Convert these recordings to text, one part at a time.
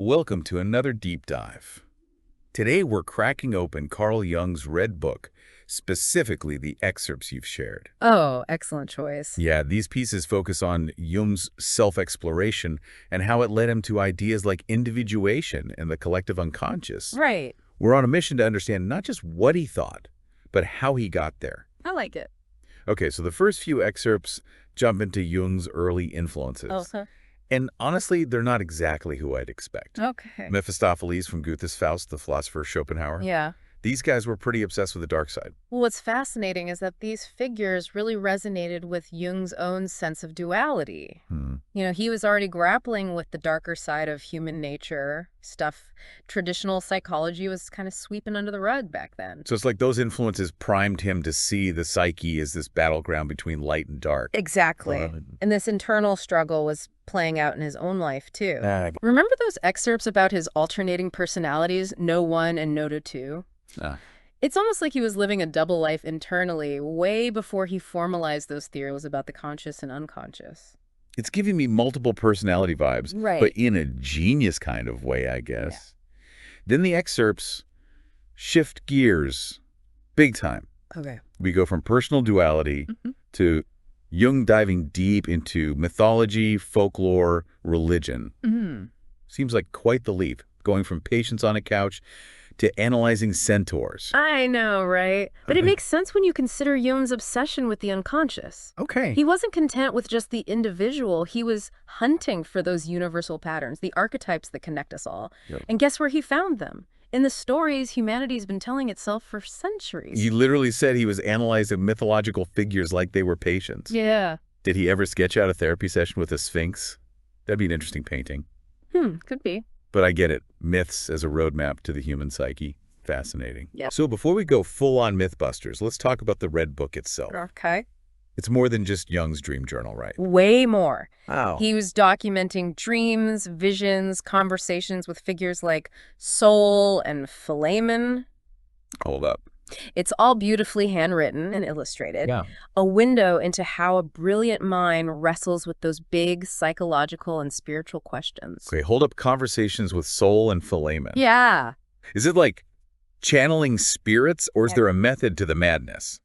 Welcome to another deep dive. Today we're cracking open Carl Jung's Red Book, specifically the excerpts you've shared. Oh, excellent choice. Yeah, these pieces focus on Jung's self-exploration and how it led him to ideas like individuation and the collective unconscious. Right. We're on a mission to understand not just what he thought, but how he got there. I like it. Okay, so the first few excerpts jump into Jung's early influences. Okay. And honestly, they're not exactly who I'd expect. Okay. Mephistopheles from Goethe's Faust, the philosopher Schopenhauer. Yeah. These guys were pretty obsessed with the dark side. Well, what's fascinating is that these figures really resonated with Jung's own sense of duality. He was already grappling with the darker side of human nature, stuff traditional psychology was kind of sweeping under the rug back then. So it's like those influences primed him to see the psyche as this battleground between light and dark. Exactly. And this internal struggle was playing out in his own life, too. Remember those excerpts about his alternating personalities, No 1 and No 2? It's almost like he was living a double life internally way before he formalized those theories about the conscious and unconscious. It's giving me multiple personality vibes, Right. but in a genius kind of way, I guess. Then the excerpts shift gears big time. Okay. We go from personal duality to Jung diving deep into mythology, folklore, religion. Seems like quite the leap, going from patients on a couch to analyzing centaurs. I know, right? But it makes sense when you consider Jung's obsession with the unconscious. Okay. He wasn't content with just the individual. He was hunting for those universal patterns, the archetypes that connect us all. Yep. And guess where he found them? In the stories humanity's been telling itself for centuries. He literally said he was analyzing mythological figures like they were patients. Yeah. Did he ever sketch out a therapy session with a sphinx? That'd be an interesting painting. Could be. But I get it. Myths as a roadmap to the human psyche. Fascinating. Yep. So before we go full-on Mythbusters, let's talk about the Red Book itself. Okay. It's more than just Jung's dream journal, right? Way more. Wow. He was documenting dreams, visions, conversations with figures like Soul and Philemon. Hold up. It's all beautifully handwritten and illustrated. Yeah. A window into how a brilliant mind wrestles with those big psychological and spiritual questions. Okay, hold up. Conversations with Soul and Philemon. Yeah. Is it like channeling spirits, or is there a method to the madness?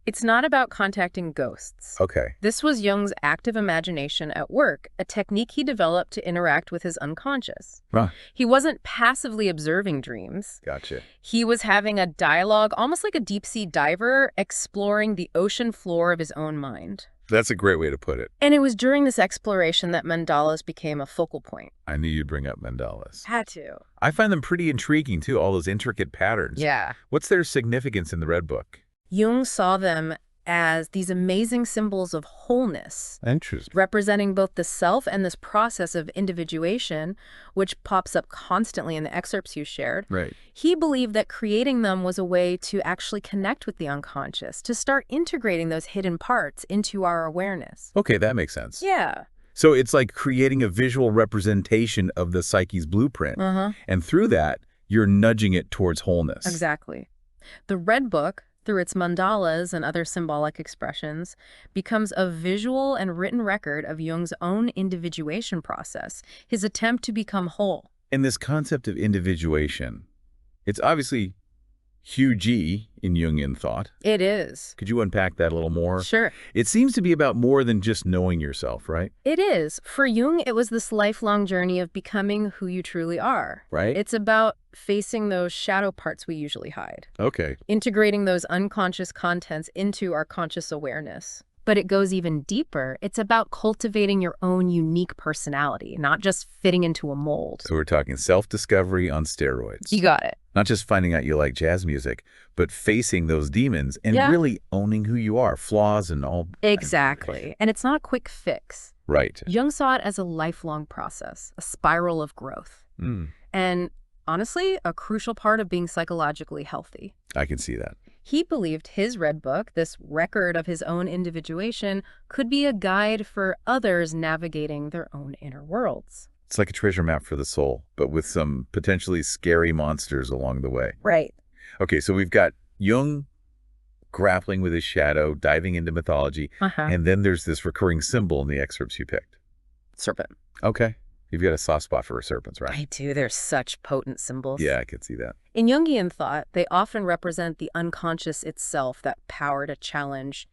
It's not about contacting ghosts. Okay. This was Jung's active imagination at work, a technique he developed to interact with his unconscious. Huh. He wasn't passively observing dreams. Gotcha. He was having a dialogue, almost like a deep-sea diver, exploring the ocean floor of his own mind. That's a great way to put it. And it was during this exploration that mandalas became a focal point. I knew you'd bring up mandalas. Had to. I find them pretty intriguing, too, all those intricate patterns. Yeah. What's their significance in the Red Book? Jung saw them as these amazing symbols of wholeness, Interesting. representing both the self and this process of individuation, which pops up constantly in the excerpts you shared. Right. He believed that creating them was a way to actually connect with the unconscious, to start integrating those hidden parts into our awareness. Okay, that makes sense. Yeah. So it's like creating a visual representation of the psyche's blueprint. And through that, you're nudging it towards wholeness. Exactly. The Red Book, through its mandalas and other symbolic expressions, becomes a visual and written record of Jung's own individuation process, his attempt to become whole. And this concept of individuation, it's obviously huge in Jungian thought. It is. Could you unpack that a little more? Sure. It seems to be about more than just knowing yourself, right? It is. For Jung, it was this lifelong journey of becoming who you truly are. Right? It's about facing those shadow parts we usually hide, Okay. integrating those unconscious contents into our conscious awareness. But it goes even deeper. It's about cultivating your own unique personality, not just fitting into a mold. So we're talking self-discovery on steroids. You got it. Not just finding out you like jazz music, but facing those demons and Yeah. really owning who you are, flaws and all. Exactly. And it's not a quick fix. Right. Jung saw it as a lifelong process, a spiral of growth. And honestly, a crucial part of being psychologically healthy. I can see that. He believed his Red Book, this record of his own individuation, could be a guide for others navigating their own inner worlds. It's like a treasure map for the soul, but with some potentially scary monsters along the way. Right. Okay, so we've got Jung grappling with his shadow, diving into mythology, and then there's this recurring symbol in the excerpts you picked. Serpent. Okay. You've got a soft spot for serpents, right? I do. They're such potent symbols. Yeah, I could see that. In Jungian thought, they often represent the unconscious itself, that power to challenge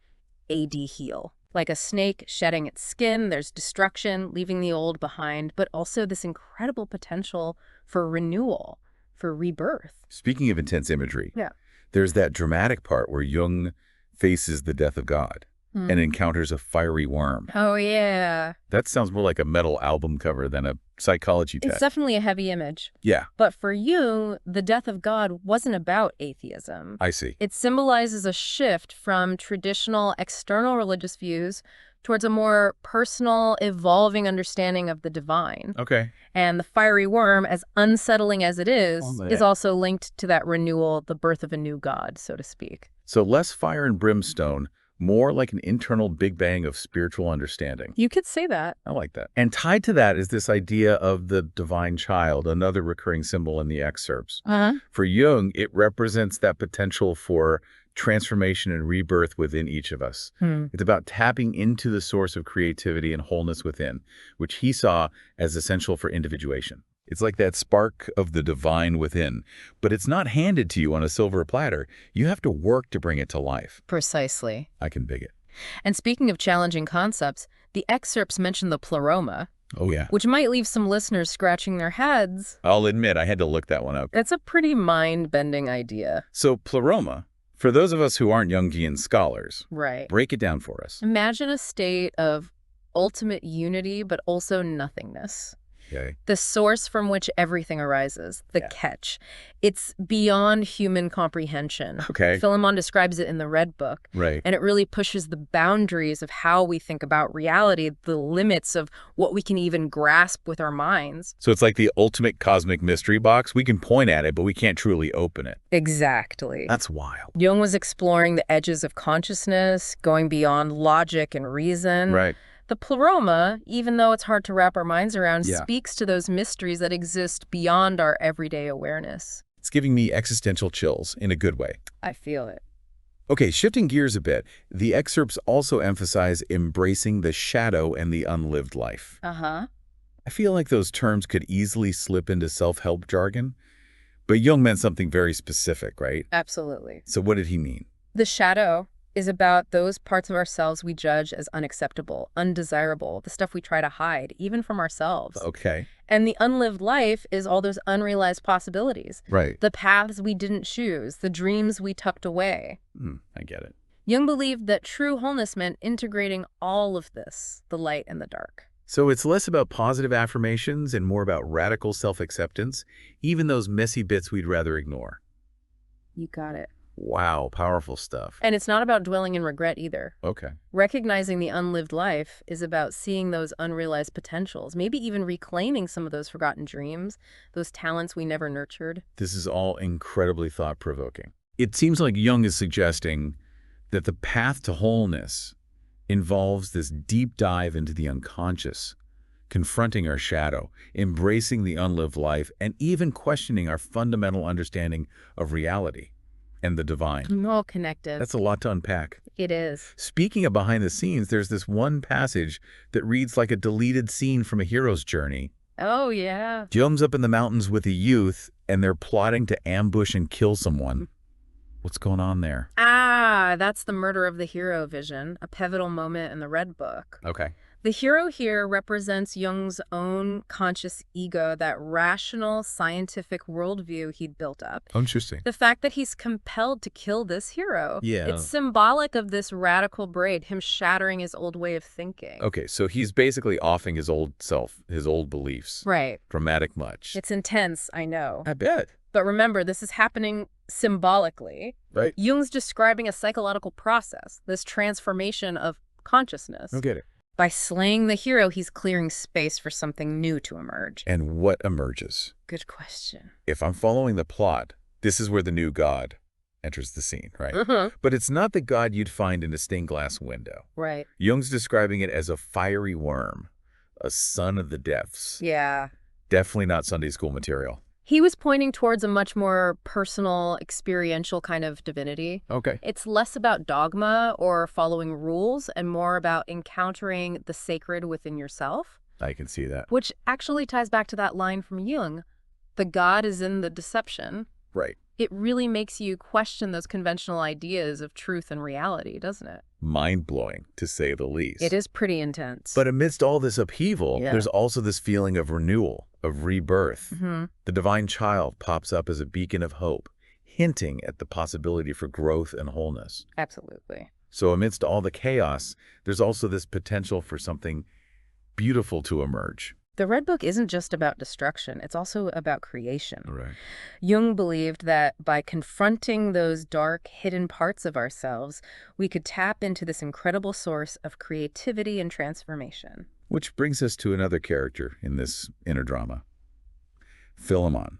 AD heal. Like a snake shedding its skin, there's destruction, leaving the old behind, but also this incredible potential for renewal, for rebirth. Speaking of intense imagery, Yeah. there's that dramatic part where Jung faces the death of God and encounters a fiery worm. Oh, yeah. That sounds more like a metal album cover than a psychology It's text. definitely a heavy image. Yeah, But for Jung, the death of God wasn't about atheism. I see. It symbolizes a shift from traditional external religious views towards a more personal, evolving understanding of the divine. Okay. And the fiery worm, as unsettling as it is also linked to that renewal, the birth of a new God, so to speak. So less fire and brimstone, more like an internal Big Bang of spiritual understanding. You could say that. I like that. And tied to that is this idea of the divine child, another recurring symbol in the excerpts. For Jung, it represents that potential for transformation and rebirth within each of us. It's about tapping into the source of creativity and wholeness within, which he saw as essential for individuation. It's like that spark of the divine within, but it's not handed to you on a silver platter. You have to work to bring it to life. Precisely. I can dig it. And speaking of challenging concepts, the excerpts mention the pleroma, Oh, yeah. which might leave some listeners scratching their heads. I'll admit, I had to look that one up. That's a pretty mind-bending idea. So pleroma, for those of us who aren't Jungian scholars, Right. break it down for us. Imagine a state of ultimate unity, but also nothingness. Okay. The source from which everything arises, the catch. It's beyond human comprehension. Okay. Philemon describes it in the Red Book. Right. And it really pushes the boundaries of how we think about reality, the limits of what we can even grasp with our minds. So it's like the ultimate cosmic mystery box. We can point at it, but we can't truly open it. Exactly. That's wild. Jung was exploring the edges of consciousness, going beyond logic and reason. Right. The pleroma, even though it's hard to wrap our minds around, speaks to those mysteries that exist beyond our everyday awareness. It's giving me existential chills in a good way. I feel it. Okay, shifting gears a bit, the excerpts also emphasize embracing the shadow and the unlived life. I feel like those terms could easily slip into self-help jargon, but Jung meant something very specific, right? Absolutely. So what did he mean? The shadow is about those parts of ourselves we judge as unacceptable, undesirable, the stuff we try to hide, even from ourselves. Okay. And the unlived life is all those unrealized possibilities. Right. The paths we didn't choose, the dreams we tucked away. I get it. Jung believed that true wholeness meant integrating all of this, the light and the dark. So it's less about positive affirmations and more about radical self-acceptance, even those messy bits we'd rather ignore. You got it. Wow, powerful stuff. And it's not about dwelling in regret either. Okay. Recognizing the unlived life is about seeing those unrealized potentials, maybe even reclaiming some of those forgotten dreams, those talents we never nurtured. This is all incredibly thought-provoking. It seems like Jung is suggesting that the path to wholeness involves this deep dive into the unconscious, confronting our shadow, embracing the unlived life, and even questioning our fundamental understanding of reality and the divine. All connected. That's a lot to unpack. It is. Speaking of behind the scenes, there's this one passage that reads like a deleted scene from a hero's journey. Oh, yeah. Jung's up in the mountains with a youth, and they're plotting to ambush and kill someone. What's going on there? That's the murder of the hero vision, a pivotal moment in the Red Book. Okay. The hero here represents Jung's own conscious ego, that rational, scientific worldview he'd built up. Interesting. The fact that he's compelled to kill this hero. Yeah. It's symbolic of this radical braid, him shattering his old way of thinking. Okay, so he's basically offing his old self, his old beliefs. Right. Dramatic much. It's intense, I know. I bet. But remember, this is happening symbolically. Right. Jung's describing a psychological process, this transformation of consciousness. I get it. By slaying the hero, he's clearing space for something new to emerge. And what emerges? Good question. If I'm following the plot, this is where the new god enters the scene, right? But it's not the god you'd find in a stained glass window. Right. Jung's describing it as a fiery worm, a son of the depths. Yeah. Definitely not Sunday school material. He was pointing towards a much more personal, experiential kind of divinity. Okay. It's less about dogma or following rules and more about encountering the sacred within yourself. I can see that. Which actually ties back to that line from Jung, the God is in the deception. Right. It really makes you question those conventional ideas of truth and reality, doesn't it? Mind-blowing, to say the least. It is pretty intense. But amidst all this upheaval, there's also this feeling of renewal, of rebirth. The divine child pops up as a beacon of hope, hinting at the possibility for growth and wholeness. Absolutely. So amidst all the chaos, there's also this potential for something beautiful to emerge. The Red Book isn't just about destruction, it's also about creation. Right. Jung believed that by confronting those dark, hidden parts of ourselves, we could tap into this incredible source of creativity and transformation. Which brings us to another character in this inner drama. Philemon,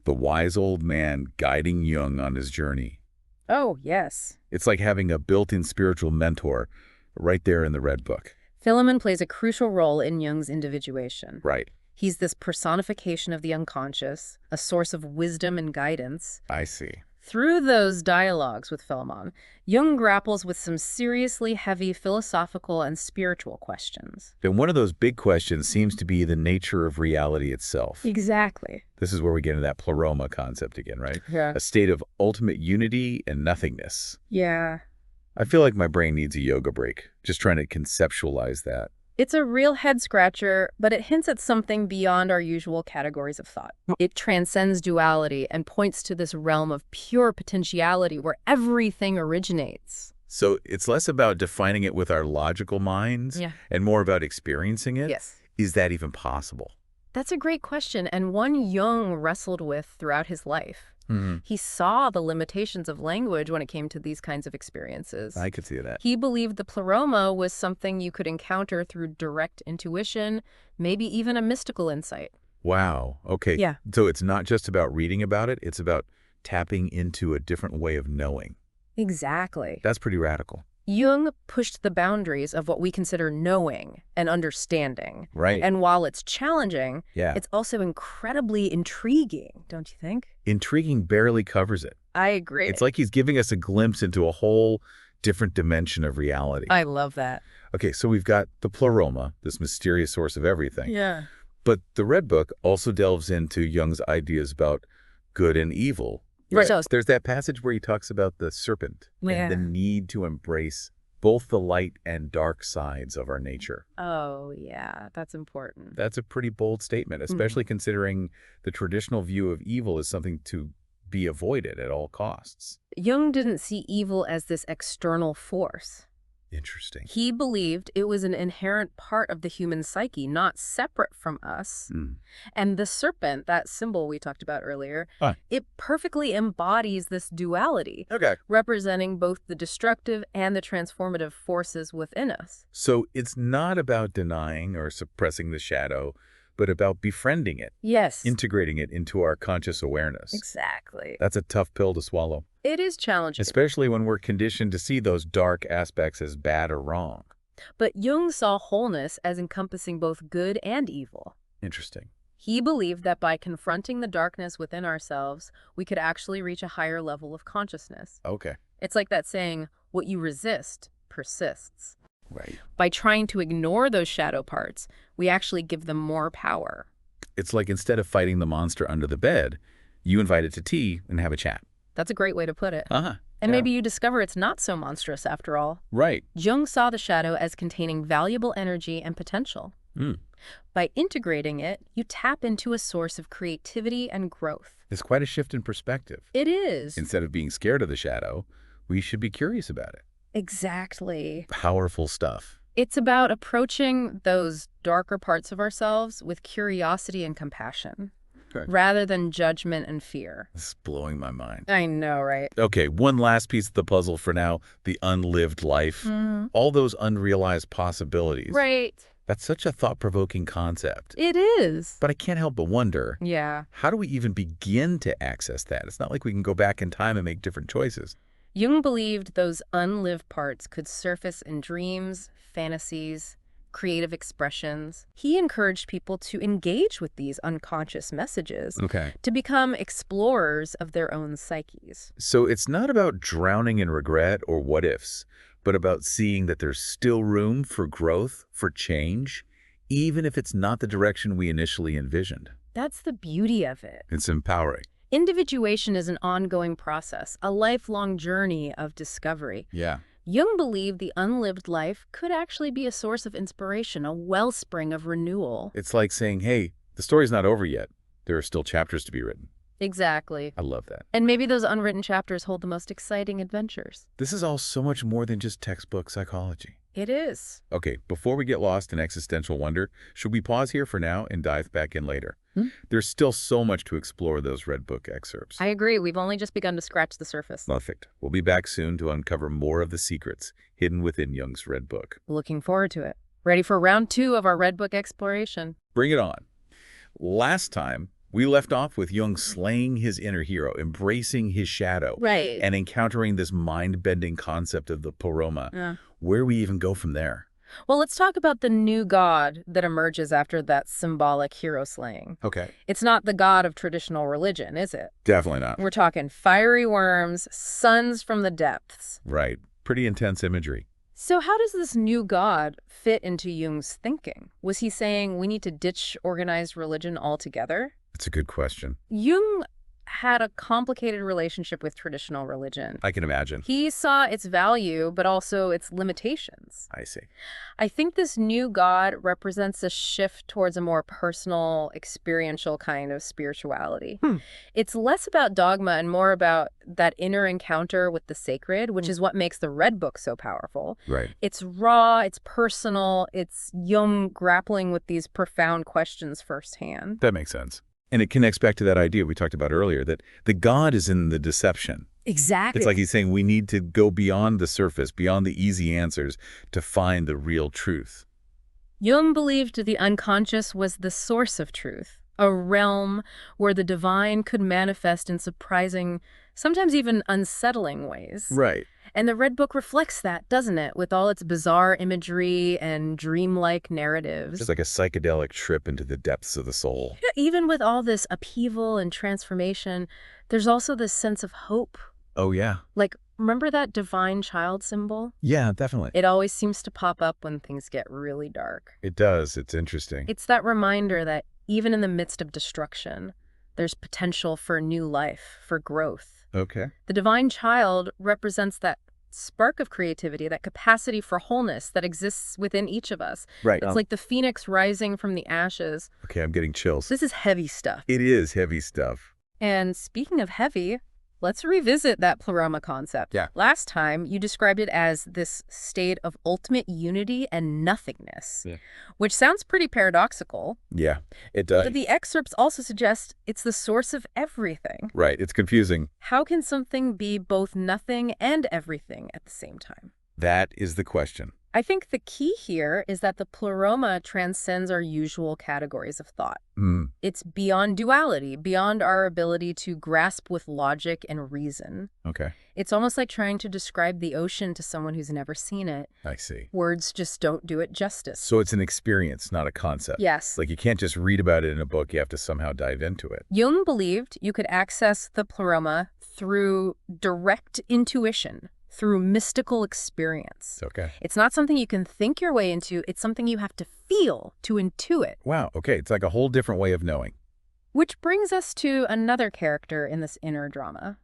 the wise old man guiding Jung on his journey. Oh, yes. It's like having a built-in spiritual mentor right there in the Red Book. Philemon plays a crucial role in Jung's individuation. Right. He's this personification of the unconscious, a source of wisdom and guidance. I see. Through those dialogues with Philemon, Jung grapples with some seriously heavy philosophical and spiritual questions. And one of those big questions seems to be the nature of reality itself. Exactly. This is where we get into that pleroma concept again, right? Yeah. A state of ultimate unity and nothingness. Yeah. I feel like my brain needs a yoga break, just trying to conceptualize that. It's a real head-scratcher, but it hints at something beyond our usual categories of thought. It transcends duality and points to this realm of pure potentiality where everything originates. So it's less about defining it with our logical minds and more about experiencing it? Yes. Is that even possible? That's a great question, and one Jung wrestled with throughout his life. He saw the limitations of language when it came to these kinds of experiences. I could see that. He believed the pleroma was something you could encounter through direct intuition, maybe even a mystical insight. Wow. Okay. Yeah. So it's not just about reading about it, it's about tapping into a different way of knowing. Exactly. That's pretty radical. Jung pushed the boundaries of what we consider knowing and understanding. Right. And while it's challenging, Yeah. it's also incredibly intriguing, don't you think? Intriguing barely covers it. I agree. It's like he's giving us a glimpse into a whole different dimension of reality. I love that. Okay, so we've got the pleroma, this mysterious source of everything. Yeah. But the Red Book also delves into Jung's ideas about good and evil. Right. There's that passage where he talks about the serpent and the need to embrace both the light and dark sides of our nature. Oh, yeah, that's important. That's a pretty bold statement, especially considering the traditional view of evil as something to be avoided at all costs. Jung didn't see evil as this external force. Interesting. He believed it was an inherent part of the human psyche, not separate from us. And the serpent, that symbol we talked about earlier, it perfectly embodies this duality, representing both the destructive and the transformative forces within us. So it's not about denying or suppressing the shadow, but about befriending it. Yes. Integrating it into our conscious awareness. Exactly. That's a tough pill to swallow. It is challenging. Especially when we're conditioned to see those dark aspects as bad or wrong. But Jung saw wholeness as encompassing both good and evil. Interesting. He believed that by confronting the darkness within ourselves, we could actually reach a higher level of consciousness. Okay. It's like that saying, what you resist persists. Right. By trying to ignore those shadow parts, we actually give them more power. It's like instead of fighting the monster under the bed, you invite it to tea and have a chat. That's a great way to put it. And maybe you discover it's not so monstrous after all. Right. Jung saw the shadow as containing valuable energy and potential. By integrating it, you tap into a source of creativity and growth. It's quite a shift in perspective. It is. Instead of being scared of the shadow, we should be curious about it. Exactly. Powerful stuff. It's about approaching those darker parts of ourselves with curiosity and compassion, rather than judgment and fear. This is blowing my mind. I know, right? Okay, one last piece of the puzzle for now, the unlived life. All those unrealized possibilities. Right. That's such a thought-provoking concept. It is. But I can't help but wonder, Yeah. how do we even begin to access that? It's not like we can go back in time and make different choices. Jung believed those unlived parts could surface in dreams, fantasies, creative expressions. He encouraged people to engage with these unconscious messages, to become explorers of their own psyches. So it's not about drowning in regret or what-ifs, but about seeing that there's still room for growth, for change, even if it's not the direction we initially envisioned. That's the beauty of it. It's empowering. Individuation is an ongoing process, a lifelong journey of discovery. Yeah. Jung believed the unlived life could actually be a source of inspiration, a wellspring of renewal. It's like saying, hey, the story's not over yet. There are still chapters to be written. Exactly. I love that. And maybe those unwritten chapters hold the most exciting adventures. This is all so much more than just textbook psychology. It is. Okay, before we get lost in existential wonder, should we pause here for now and dive back in later? There's still so much to explore those Red Book excerpts. I agree. We've only just begun to scratch the surface. Perfect. We'll be back soon to uncover more of the secrets hidden within Jung's Red Book. Looking forward to it. Ready for round 2 of our Red Book exploration. Bring it on. Last time, we left off with Jung slaying his inner hero, embracing his shadow, Right. and encountering this mind-bending concept of the pleroma. Yeah. Where we even go from there? Well, let's talk about the new god that emerges after that symbolic hero slaying. Okay. It's not the god of traditional religion, is it? Definitely not. We're talking fiery worms, suns from the depths. Right. Pretty intense imagery. So how does this new god fit into Jung's thinking? Was he saying we need to ditch organized religion altogether? That's a good question. Jung had a complicated relationship with traditional religion. I can imagine. He saw its value, but also its limitations. I see. I think this new God represents a shift towards a more personal, experiential kind of spirituality. It's less about dogma and more about that inner encounter with the sacred, which is what makes the Red Book so powerful. Right. It's raw, it's personal, it's Jung grappling with these profound questions firsthand. That makes sense. And it connects back to that idea we talked about earlier, that the God is in the deception. Exactly. It's like he's saying we need to go beyond the surface, beyond the easy answers, to find the real truth. Jung believed the unconscious was the source of truth, a realm where the divine could manifest in surprising, sometimes even unsettling ways. Right. And the Red Book reflects that, doesn't it, with all its bizarre imagery and dreamlike narratives. It's like a psychedelic trip into the depths of the soul. Even with all this upheaval and transformation, there's also this sense of hope. Oh, yeah. Like, remember that divine child symbol? Yeah, definitely. It always seems to pop up when things get really dark. It does. It's interesting. It's that reminder that even in the midst of destruction, there's potential for new life, for growth. Okay. The divine child represents that spark of creativity, that capacity for wholeness that exists within each of us. Right. It's like the phoenix rising from the ashes. Okay, I'm getting chills. This is heavy stuff. It is heavy stuff. And speaking of heavy, let's revisit that pleroma concept. Yeah. Last time, you described it as this state of ultimate unity and nothingness, which sounds pretty paradoxical. Yeah, it does. But the excerpts also suggest it's the source of everything. Right, it's confusing. How can something be both nothing and everything at the same time? That is the question. I think the key here is that the pleroma transcends our usual categories of thought. It's beyond duality, beyond our ability to grasp with logic and reason. Okay. It's almost like trying to describe the ocean to someone who's never seen it. I see. Words just don't do it justice. So it's an experience, not a concept. Yes. Like you can't just read about it in a book, you have to somehow dive into it. Jung believed you could access the pleroma through direct intuition, through mystical experience. Okay. It's not something you can think your way into, it's something you have to feel, to intuit. Wow, okay, it's like a whole different way of knowing. Which brings us to another character in this inner drama.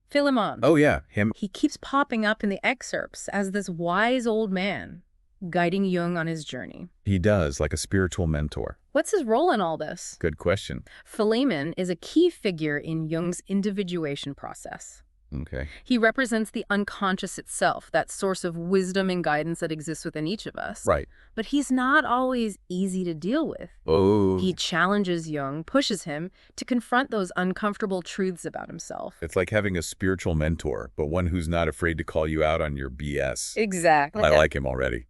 Philemon. Oh yeah, him. He keeps popping up in the excerpts as this wise old man, guiding Jung on his journey. He does, like a spiritual mentor. What's his role in all this? Good question. Philemon is a key figure in Jung's individuation process. Okay. He represents the unconscious itself, that source of wisdom and guidance that exists within each of us. Right. But he's not always easy to deal with. Oh. He challenges Jung, pushes him to confront those uncomfortable truths about himself. It's like having a spiritual mentor, but one who's not afraid to call you out on your BS. Exactly. I like him already.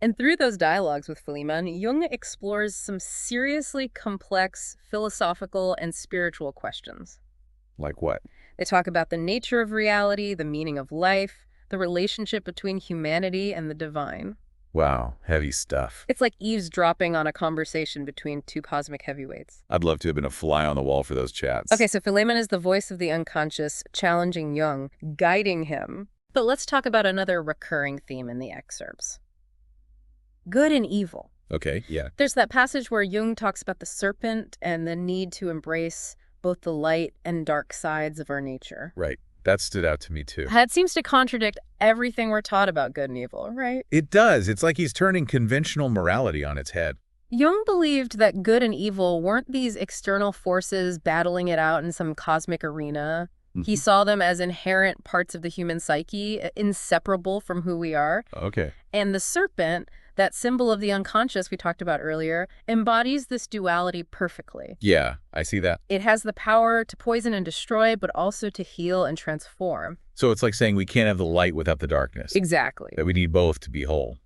And through those dialogues with Philemon, Jung explores some seriously complex philosophical and spiritual questions. Like what? They talk about the nature of reality, the meaning of life, the relationship between humanity and the divine. Wow, heavy stuff. It's like eavesdropping on a conversation between two cosmic heavyweights. I'd love to have been a fly on the wall for those chats. Okay, so Philemon is the voice of the unconscious, challenging Jung, guiding him. But let's talk about another recurring theme in the excerpts. Good and evil. Okay, yeah. There's that passage where Jung talks about the serpent and the need to embrace both the light and dark sides of our nature. Right. That stood out to me, too. That seems to contradict everything we're taught about good and evil, right? It does. It's like he's turning conventional morality on its head. Jung believed that good and evil weren't these external forces battling it out in some cosmic arena. He saw them as inherent parts of the human psyche, inseparable from who we are. Okay. And the serpent, that symbol of the unconscious we talked about earlier, embodies this duality perfectly. Yeah, I see that. It has the power to poison and destroy, but also to heal and transform. So it's like saying we can't have the light without the darkness. Exactly. That we need both to be whole.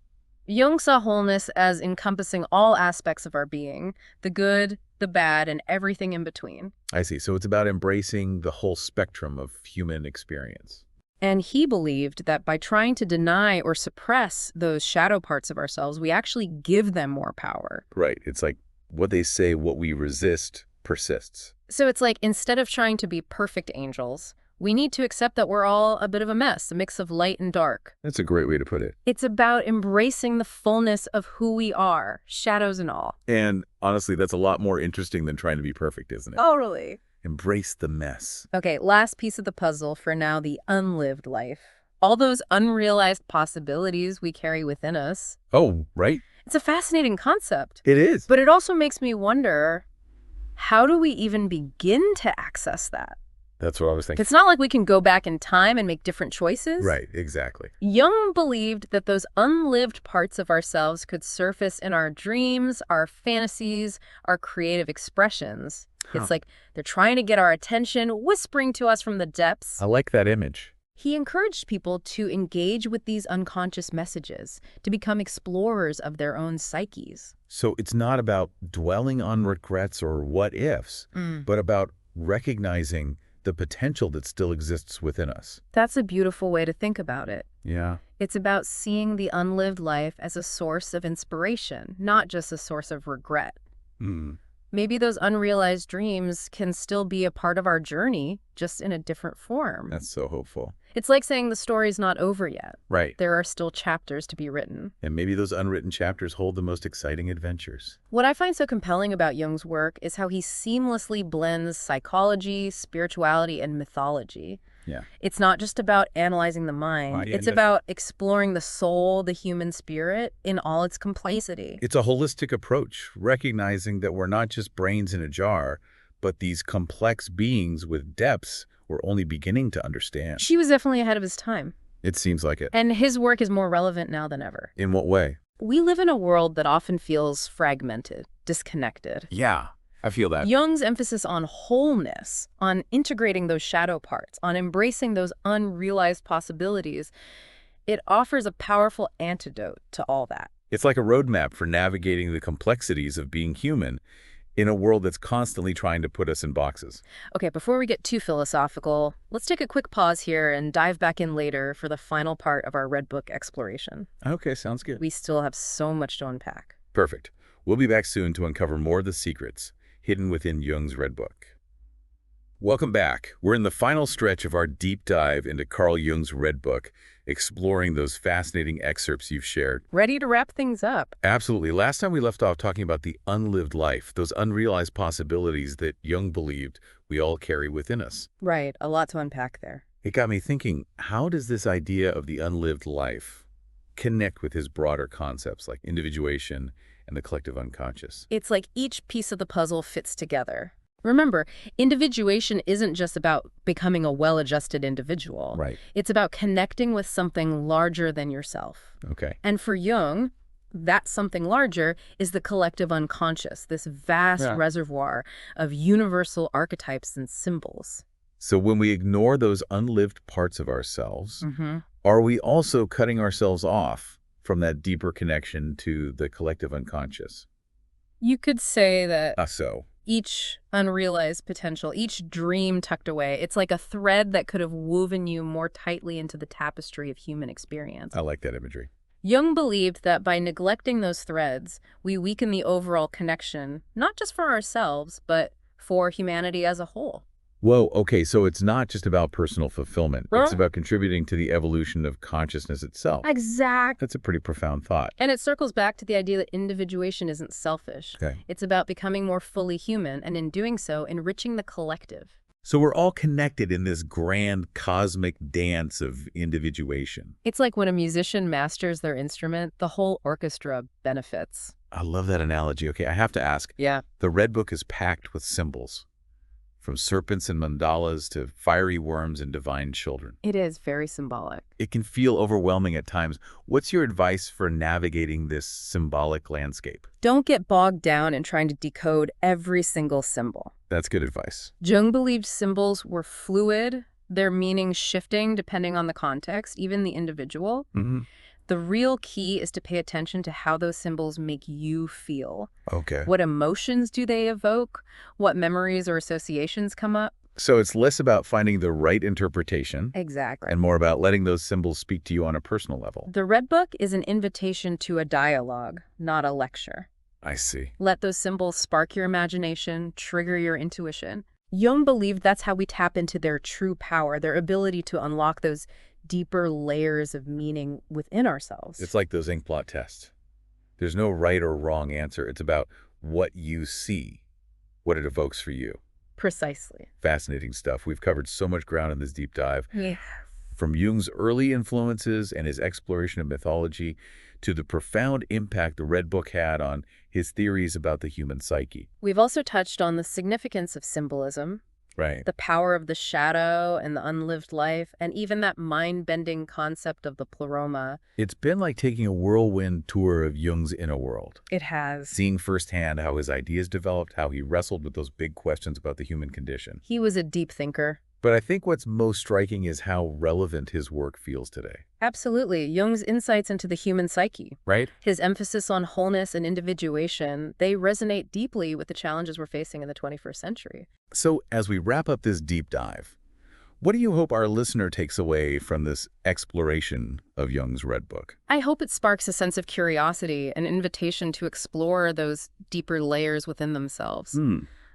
Jung saw wholeness as encompassing all aspects of our being, the good, the bad, and everything in between. I see. So it's about embracing the whole spectrum of human experience. And he believed that by trying to deny or suppress those shadow parts of ourselves, we actually give them more power. Right. It's like what they say, what we resist persists. So it's like instead of trying to be perfect angels, we need to accept that we're all a bit of a mess, a mix of light and dark. That's a great way to put it. It's about embracing the fullness of who we are, shadows and all. And honestly, that's a lot more interesting than trying to be perfect, isn't it? Totally. Embrace the mess. Okay, last piece of the puzzle for now, the unlived life. All those unrealized possibilities we carry within us. Oh, right. It's a fascinating concept. It is. But it also makes me wonder, how do we even begin to access that? That's what I was thinking. It's not like we can go back in time and make different choices. Right, exactly. Jung believed that those unlived parts of ourselves could surface in our dreams, our fantasies, our creative expressions. It's like they're trying to get our attention, whispering to us from the depths. I like that image. He encouraged people to engage with these unconscious messages, to become explorers of their own psyches. So it's not about dwelling on regrets or what ifs, but about recognizing the potential that still exists within us. That's a beautiful way to think about it. Yeah. It's about seeing the unlived life as a source of inspiration, not just a source of regret. Maybe those unrealized dreams can still be a part of our journey, just in a different form. That's so hopeful. It's like saying the story's not over yet. Right. There are still chapters to be written. And maybe those unwritten chapters hold the most exciting adventures. What I find so compelling about Jung's work is how he seamlessly blends psychology, spirituality, and mythology. Yeah. It's not just about analyzing the mind. It's about exploring the soul, the human spirit, in all its complexity. It's a holistic approach, recognizing that we're not just brains in a jar, but these complex beings with depths we're only beginning to understand. She was definitely ahead of his time. It seems like it. And his work is more relevant now than ever. In what way? We live in a world that often feels fragmented, disconnected. Yeah, I feel that. Jung's emphasis on wholeness, on integrating those shadow parts, on embracing those unrealized possibilities, it offers a powerful antidote to all that. It's like a roadmap for navigating the complexities of being human in a world that's constantly trying to put us in boxes. Okay, before we get too philosophical, let's take a quick pause here and dive back in later for the final part of our Red Book exploration. Okay, sounds good. We still have so much to unpack. Perfect. We'll be back soon to uncover more of the secrets hidden within Jung's Red Book. Welcome back. We're in the final stretch of our deep dive into Carl Jung's Red Book, exploring those fascinating excerpts you've shared. Ready to wrap things up? Absolutely. Last time we left off talking about the unlived life, those unrealized possibilities that Jung believed we all carry within us. Right. A lot to unpack there. It got me thinking, how does this idea of the unlived life connect with his broader concepts like individuation and the collective unconscious? It's like each piece of the puzzle fits together. Remember, individuation isn't just about becoming a well-adjusted individual. Right. It's about connecting with something larger than yourself. Okay. And for Jung, that something larger is the collective unconscious, this vast reservoir of universal archetypes and symbols. So when we ignore those unlived parts of ourselves, are we also cutting ourselves off from that deeper connection to the collective unconscious? You could say that each unrealized potential, each dream tucked away, it's like a thread that could have woven you more tightly into the tapestry of human experience. I like that imagery. Jung believed that by neglecting those threads, we weaken the overall connection, not just for ourselves, but for humanity as a whole. Whoa, okay, so it's not just about personal fulfillment. It's about contributing to the evolution of consciousness itself. Exactly. That's a pretty profound thought. And it circles back to the idea that individuation isn't selfish. Okay. It's about becoming more fully human, and in doing so, enriching the collective. So we're all connected in this grand cosmic dance of individuation. It's like when a musician masters their instrument, the whole orchestra benefits. I love that analogy. Okay, I have to ask. Yeah. The Red Book is packed with symbols, from serpents and mandalas to fiery worms and divine children. It is very symbolic. It can feel overwhelming at times. What's your advice for navigating this symbolic landscape? Don't get bogged down in trying to decode every single symbol. That's good advice. Jung believed symbols were fluid, their meaning shifting depending on the context, even the individual. Mm-hmm. The real key is to pay attention to how those symbols make you feel. Okay. What emotions do they evoke? What memories or associations come up? So it's less about finding the right interpretation Exactly. and more about letting those symbols speak to you on a personal level. The Red Book is an invitation to a dialogue, not a lecture. I see. Let those symbols spark your imagination, trigger your intuition. Jung believed that's how we tap into their true power, their ability to unlock those deeper layers of meaning within ourselves. It's like those ink blot tests. There's no right or wrong answer. It's about what you see, what it evokes for you. Precisely. Fascinating stuff. We've covered so much ground in this deep dive. Yeah. From Jung's early influences and his exploration of mythology to the profound impact the Red Book had on his theories about the human psyche. We've also touched on the significance of symbolism, Right. the power of the shadow and the unlived life, and even that mind-bending concept of the pleroma. It's been like taking a whirlwind tour of Jung's inner world, It has. seeing firsthand how his ideas developed, how he wrestled with those big questions about the human condition. He was a deep thinker. But I think what's most striking is how relevant his work feels today. Absolutely. Jung's insights into the human psyche, Right? his emphasis on wholeness and individuation, they resonate deeply with the challenges we're facing in the 21st century. So as we wrap up this deep dive, what do you hope our listener takes away from this exploration of Jung's Red Book? I hope it sparks a sense of curiosity, an invitation to explore those deeper layers within themselves.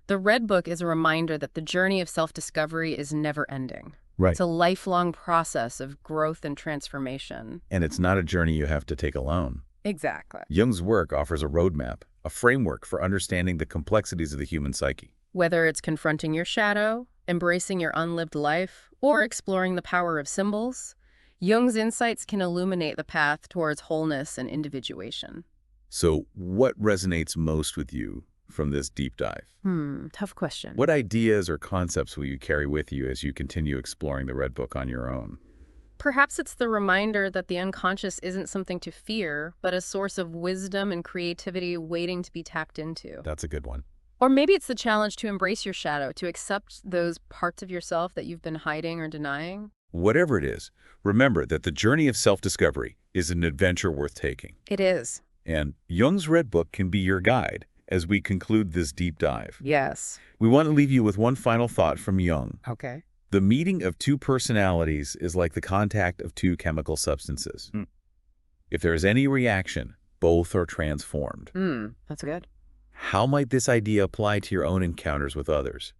The Red Book is a reminder that the journey of self-discovery is never-ending. Right. It's a lifelong process of growth and transformation. And it's not a journey you have to take alone. Exactly. Jung's work offers a roadmap, a framework for understanding the complexities of the human psyche. Whether it's confronting your shadow, embracing your unlived life, or exploring the power of symbols, Jung's insights can illuminate the path towards wholeness and individuation. So what resonates most with you from this deep dive? Tough question. What ideas or concepts will you carry with you as you continue exploring the Red Book on your own? Perhaps it's the reminder that the unconscious isn't something to fear, but a source of wisdom and creativity waiting to be tapped into. That's a good one. Or maybe it's the challenge to embrace your shadow, to accept those parts of yourself that you've been hiding or denying. Whatever it is, remember that the journey of self-discovery is an adventure worth taking. It is. And Jung's Red Book can be your guide as we conclude this deep dive. Yes. We want to leave you with one final thought from Jung. Okay. The meeting of two personalities is like the contact of two chemical substances. If there is any reaction, both are transformed. That's good. How might this idea apply to your own encounters with others?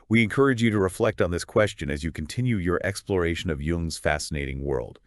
We encourage you to reflect on this question as you continue your exploration of Jung's fascinating world.